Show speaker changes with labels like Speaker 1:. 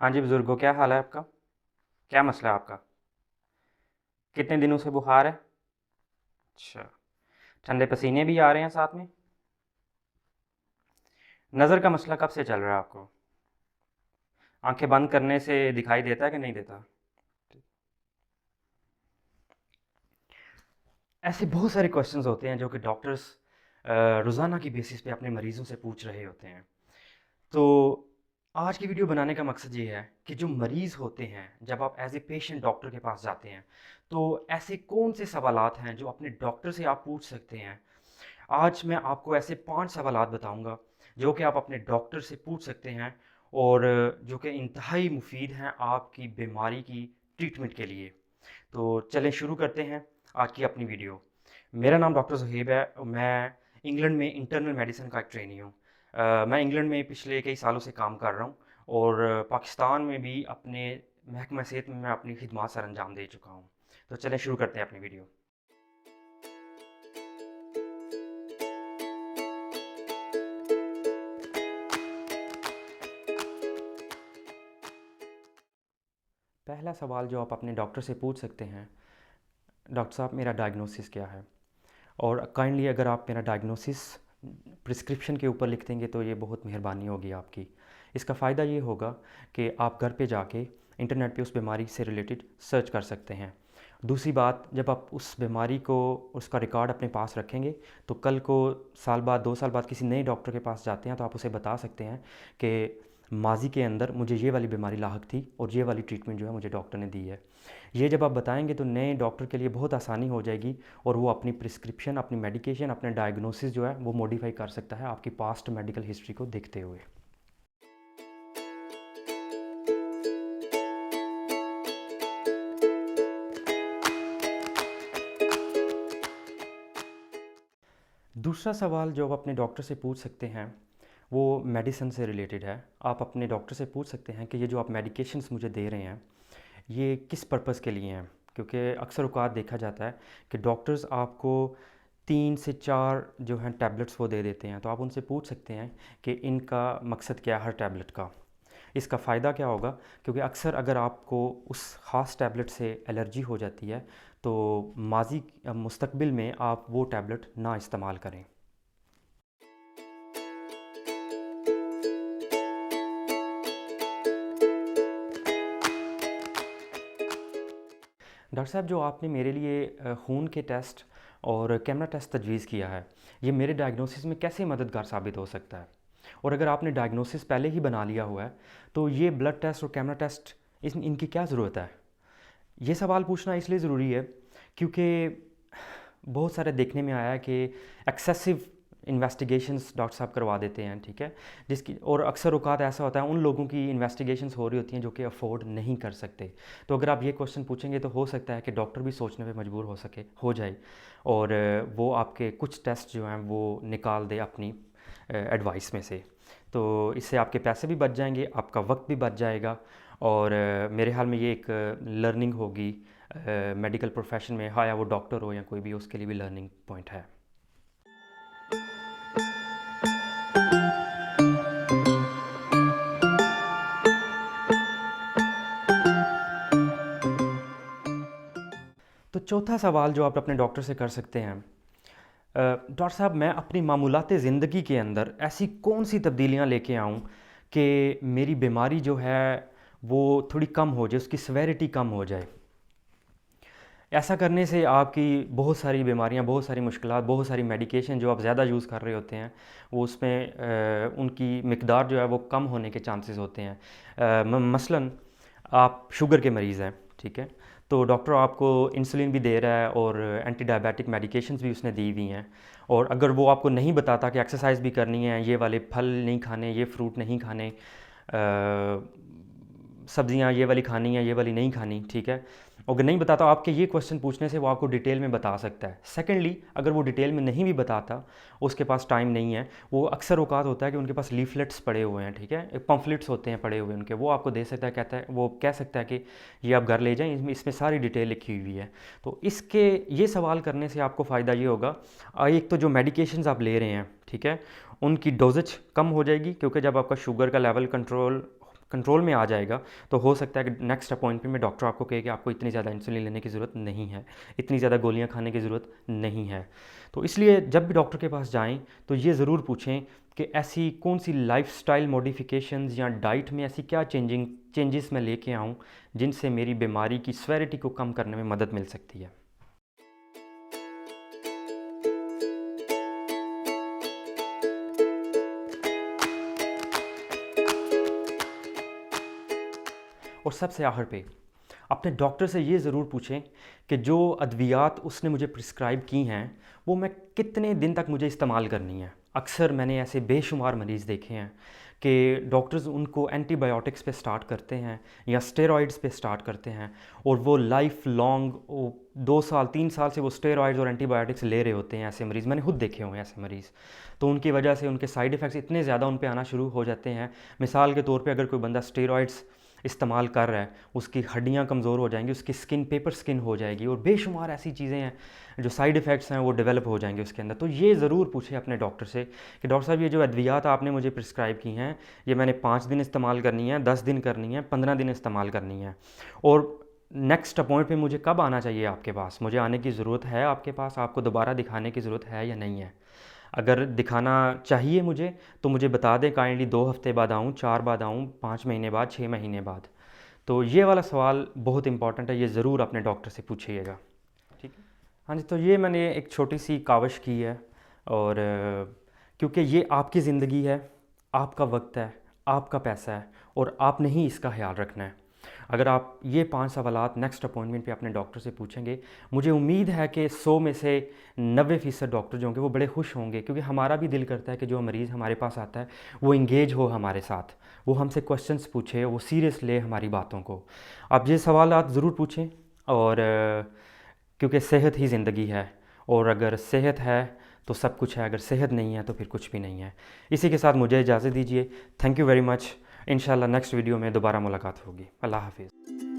Speaker 1: हाँ जी बुज़ुर्गों, क्या हाल है आपका? क्या मसला है आपका? कितने दिनों से बुखार है? अच्छा, ठंडे पसीने भी आ रहे हैं साथ में? नज़र का मसला कब से चल रहा है आपको? आँखें बंद करने से दिखाई देता है कि नहीं देता? ऐसे बहुत सारे क्वेश्चंस होते हैं जो कि डॉक्टर्स रोज़ाना की बेसिस पे अपने मरीज़ों से पूछ रहे होते हैं। तो आज की वीडियो बनाने का मकसद ये है कि जो मरीज़ होते हैं, जब आप एज़ ए पेशेंट डॉक्टर के पास जाते हैं, तो ऐसे कौन से सवालात हैं जो अपने डॉक्टर से आप पूछ सकते हैं। आज मैं आपको ऐसे 5 सवालात बताऊँगा, जो कि आप अपने डॉक्टर से पूछ सकते हैं और जो कि इंतहाई मुफ़ीद हैं आपकी बीमारी की ट्रीटमेंट के लिए। तो चलें शुरू करते हैं आज की अपनी वीडियो। मेरा नाम डॉक्टर ज़ुहैब है, मैं इंग्लैंड में इंटरनल मेडिसिन का एक ट्रेनी हूँ। मैं इंग्लैंड में पिछले कई सालों से काम कर रहा हूँ और पाकिस्तान में भी अपने महकमा सेहत में मैं अपनी खिदमत सर अंजाम दे चुका हूँ। तो चलें शुरू करते हैं अपनी वीडियो। पहला सवाल जो आप अपने डॉक्टर से पूछ सकते हैं, डॉक्टर साहब मेरा डायग्नोसिस क्या है? और काइंडली अगर आप मेरा डायग्नोसिस प्रिस्क्रिप्शन के ऊपर लिख देंगे तो ये बहुत मेहरबानी होगी आपकी। इसका फ़ायदा ये होगा कि आप घर पे जाके इंटरनेट पे उस बीमारी से रिलेटेड सर्च कर सकते हैं। दूसरी बात, जब आप उस बीमारी को, उसका रिकॉर्ड अपने पास रखेंगे तो कल को साल बाद 2 साल बाद किसी नए डॉक्टर के पास जाते हैं तो आप उसे बता सकते हैं कि माजी के अंदर मुझे ये वाली बीमारी लाहक थी और ये वाली ट्रीटमेंट जो है मुझे डॉक्टर ने दी है। ये जब आप बताएंगे तो नए डॉक्टर के लिए बहुत आसानी हो जाएगी और वो अपनी प्रिस्क्रिप्शन, अपनी मेडिकेशन, अपने डायग्नोसिस जो है वो मॉडिफाई कर सकता है आपकी पास्ट मेडिकल हिस्ट्री को देखते हुए। दूसरा सवाल जो आप अपने डॉक्टर से पूछ सकते हैं वो मेडिसिन से रिलेटेड है। आप अपने डॉक्टर से पूछ सकते हैं कि ये जो आप मेडिकेशंस मुझे दे रहे हैं ये किस पर्पज़ के लिए हैं, क्योंकि अक्सर औक़ात देखा जाता है कि डॉक्टर्स आपको 3 से 4 जो हैं टैबलेट्स वो दे देते हैं, तो आप उनसे पूछ सकते हैं कि इनका मकसद क्या है हर टैबलेट का। इसका फ़ायदा क्या होगा, क्योंकि अक्सर अगर आपको उस ख़ास टैबलेट से एलर्जी हो जाती है तो मुस्तकबिल में आप वो टैबलेट ना इस्तेमाल करें। डॉक्टर साहब, जो आपने मेरे लिए खून के टेस्ट और कैमरा टेस्ट तजवीज़ किया है, ये मेरे डायग्नोसिस में कैसे मददगार साबित हो सकता है? और अगर आपने डायग्नोसिस पहले ही बना लिया हुआ है, तो ये ब्लड टेस्ट और कैमरा टेस्ट इनकी क्या ज़रूरत है? ये सवाल पूछना इसलिए ज़रूरी है क्योंकि बहुत सारे देखने में आया है कि एक्सेसिव इन्वेस्टिगेशंस डॉक्टर साहब करवा देते हैं, ठीक है? जिसकी और अक्सर औक़ात ऐसा होता है उन लोगों की इन्वेस्टिगेशंस हो रही होती हैं जो कि अफ़ोर्ड नहीं कर सकते। तो अगर आप ये क्वेश्चन पूछेंगे तो हो सकता है कि डॉक्टर भी सोचने पे मजबूर हो जाए और वो आपके कुछ टेस्ट जो हैं वो निकाल दे अपनी एडवाइस में से। तो इससे आपके पैसे भी बच जाएँगे, आपका वक़्त भी बच जाएगा और मेरे ख़्याल में ये एक लर्निंग होगी मेडिकल प्रोफेशन में, हाँ, या वो डॉक्टर हो या कोई भी, उसके लिए भी लर्निंग पॉइंट है। तो चौथा सवाल जो आप अपने डॉक्टर से कर सकते हैं, डॉक्टर साहब मैं अपनी मामूलात ज़िंदगी के अंदर ऐसी कौन सी तब्दीलियां लेके आऊं कि मेरी बीमारी जो है वो थोड़ी कम हो जाए, उसकी सेवेरिटी कम हो जाए। ऐसा करने से आपकी बहुत सारी बीमारियां, बहुत सारी मुश्किलात, बहुत सारी मेडिकेशन जो आप ज़्यादा यूज़ कर रहे होते हैं वो उसमें उनकी मिकदार जो है वो कम होने के चांसेस होते हैं। मसलन आप शुगर के मरीज़ हैं, ठीक है? तो डॉक्टर आपको इंसुलिन भी दे रहा है और एंटी डायबिटिक मेडिकेशंस भी उसने दी हुई हैं, और अगर वो आपको नहीं बताता कि एक्सरसाइज भी करनी है, ये वाले फल नहीं खाने, ये फ्रूट नहीं खाने, सब्जियां ये वाली खानी है, ये वाली नहीं खानी, ठीक है? अगर नहीं बताता, आपके ये क्वेश्चन पूछने से वो आपको डिटेल में बता सकता है। सेकेंडली, अगर वो डिटेल में नहीं भी बताता, उसके पास टाइम नहीं है, वो अक्सर औकात होता है कि उनके पास लीफलेट्स पड़े हुए हैं, ठीक है, पम्फलेट्स होते हैं पड़े हुए उनके, वो आपको दे सकता है, कहता है, वो कह सकता है कि ये आप घर ले जाएं, इसमें सारी डिटेल लिखी हुई है। तो इसके ये सवाल करने से आपको फ़ायदा ये होगा, एक तो जो मेडिकेशंस आप ले रहे हैं, ठीक है, उनकी डोजेज कम हो जाएगी, क्योंकि जब आपका शुगर का लेवल कंट्रोल कंट्रोल में आ जाएगा, तो हो सकता है कि नेक्स्ट अपॉइंटमेंट में डॉक्टर आपको कहे कि आपको इतनी ज़्यादा इंसुलिन लेने की ज़रूरत नहीं है, इतनी ज़्यादा गोलियां खाने की ज़रूरत नहीं है। तो इसलिए जब भी डॉक्टर के पास जाएं तो ये ज़रूर पूछें कि ऐसी कौन सी लाइफस्टाइल मॉडिफिकेशंस या डाइट में ऐसी क्या चेंजेस मैं लेके आऊँ जिनसे मेरी बीमारी की स्वेरिटी को कम करने में मदद मिल सकती है। और सबसे आखिर पे अपने डॉक्टर से ये ज़रूर पूछें कि जो अद्वियात उसने मुझे प्रिस्क्राइब की हैं वो मैं कितने दिन तक मुझे इस्तेमाल करनी है। अक्सर मैंने ऐसे बेशुमार मरीज़ देखे हैं कि डॉक्टर्स उनको एंटीबायोटिक्स पे स्टार्ट करते हैं या स्टेरॉइड्स पे स्टार्ट करते हैं और वो लाइफ लॉन्ग 2 साल 3 साल से वो स्टेरॉइड्स और एंटीबायोटिक्स ले रहे होते हैं। ऐसे मरीज़ मैंने खुद देखे हुए हैं ऐसे मरीज़। तो उनकी वजह से उनके साइड इफ़ेक्ट्स इतने ज़्यादा उन पे आना शुरू हो जाते हैं। मिसाल के तौर पे अगर कोई बंदा स्टेरॉइड्स इस्तेमाल कर रहा है, उसकी हड्डियाँ कमज़ोर हो जाएंगी, उसकी स्किन पेपर स्किन हो जाएगी और बेशुमार ऐसी चीज़ें हैं जो साइड इफ़ेक्ट्स हैं वो डेवलप हो जाएंगे उसके अंदर। तो ये ज़रूर पूछे अपने डॉक्टर से कि डॉक्टर साहब ये जो अद्वियात आपने मुझे प्रिस्क्राइब की हैं ये मैंने 5 दिन इस्तेमाल करनी है, 10 दिन करनी है, 15 दिन इस्तेमाल करनी है, और नेक्स्ट अपॉइंटमेंट मुझे कब आना चाहिए आपके पास, मुझे आने की ज़रूरत है आपके पास, आपको दोबारा दिखाने की ज़रूरत है या नहीं है। अगर दिखाना चाहिए मुझे तो मुझे बता दें काइंडली, 2 हफ्ते बाद आऊँ, 4 बाद आऊँ, 5 महीने बाद, 6 महीने बाद। तो ये वाला सवाल बहुत इंपॉर्टेंट है, ये ज़रूर अपने डॉक्टर से पूछिएगा। ठीक है। हाँ जी, तो ये मैंने एक छोटी सी काविश की है और क्योंकि ये आपकी ज़िंदगी है, आपका वक्त है, आपका पैसा है और आपने ही इसका ख्याल रखना है। अगर आप ये 5 सवालात नेक्स्ट अपॉइंटमेंट पे अपने डॉक्टर से पूछेंगे, मुझे उम्मीद है कि 100 में से 90% डॉक्टर जो होंगे वो बड़े खुश होंगे, क्योंकि हमारा भी दिल करता है कि जो मरीज़ हमारे पास आता है वो इंगेज हो हमारे साथ, वो हमसे क्वेश्चंस पूछे, वो सीरियस ले हमारी बातों को। आप ये सवालात ज़रूर पूछें और क्योंकि सेहत ही ज़िंदगी है और अगर सेहत है तो सब कुछ है, अगर सेहत नहीं है तो फिर कुछ भी नहीं है। इसी के साथ मुझे इजाज़त दीजिए। Thank you very much. इंशाल्लाह नेक्स्ट वीडियो में दोबारा मुलाकात होगी। अल्लाह हाफिज़।